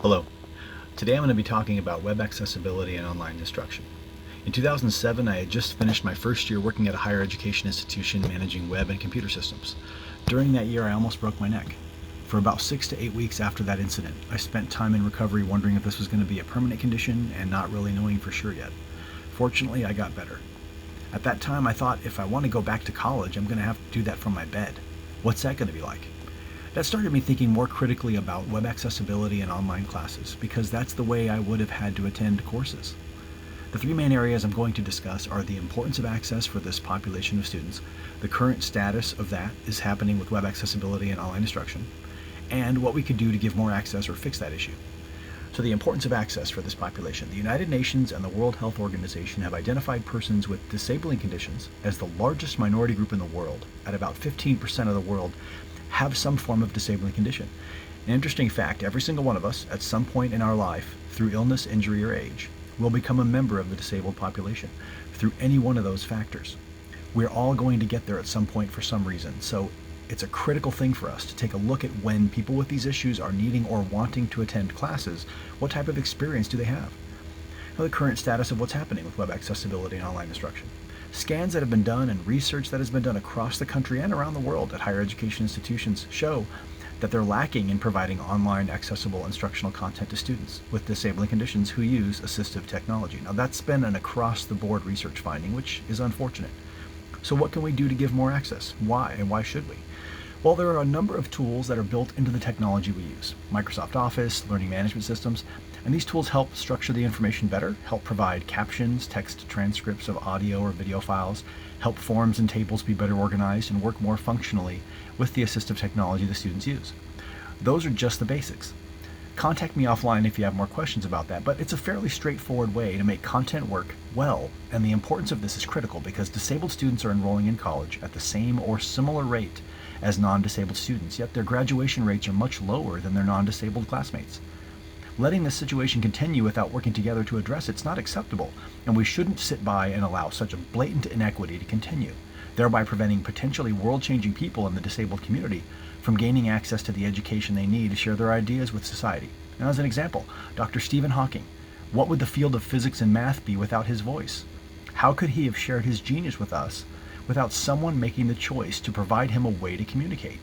Hello. Today I'm going to be talking about web accessibility and online instruction. In 2007, I had just finished my first year working at a higher education institution managing web and computer systems. During that year, I almost broke my neck. For about 6 to 8 weeks after that incident, I spent time in recovery wondering if this was going to be a permanent condition and not really knowing for sure yet. Fortunately, I got better. At that time, I thought if I want to go back to college, I'm going to have to do that from my bed. What's that going to be like? That started me thinking more critically about web accessibility and online classes, because that's the way I would have had to attend courses. The three main areas I'm going to discuss are the importance of access for this population of students, the current status of that is happening with web accessibility and online instruction, and what we could do to give more access or fix that issue. So the importance of access for this population. The United Nations and the World Health Organization have identified persons with disabling conditions as the largest minority group in the world. At about 15% of the world have some form of disabling condition. An interesting fact, every single one of us, at some point in our life, through illness, injury, or age, will become a member of the disabled population through any one of those factors. We're all going to get there at some point for some reason, so it's a critical thing for us to take a look at when people with these issues are needing or wanting to attend classes, what type of experience do they have? Now, the current status of what's happening with web accessibility and online instruction. Scans that have been done and research that has been done across the country and around the world at higher education institutions show that they're lacking in providing online accessible instructional content to students with disabling conditions who use assistive technology. Now, that's been an across-the-board research finding, which is unfortunate. So what can we do to give more access? Why, and why should we? Well, there are a number of tools that are built into the technology we use. Microsoft Office, learning management systems, and these tools help structure the information better, help provide captions, text transcripts of audio or video files, help forms and tables be better organized, and work more functionally with the assistive technology the students use. Those are just the basics. Contact me offline if you have more questions about that, but it's a fairly straightforward way to make content work well, and the importance of this is critical because disabled students are enrolling in college at the same or similar rate as non-disabled students, yet their graduation rates are much lower than their non-disabled classmates. Letting this situation continue without working together to address it's not acceptable, and we shouldn't sit by and allow such a blatant inequity to continue, thereby preventing potentially world-changing people in the disabled community from gaining access to the education they need to share their ideas with society. Now, as an example, Dr. Stephen Hawking. What would the field of physics and math be without his voice? How could he have shared his genius with us without someone making the choice to provide him a way to communicate?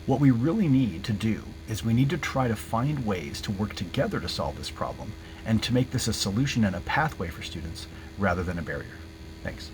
What we really need to do is we need to try to find ways to work together to solve this problem and to make this a solution and a pathway for students rather than a barrier. Thanks.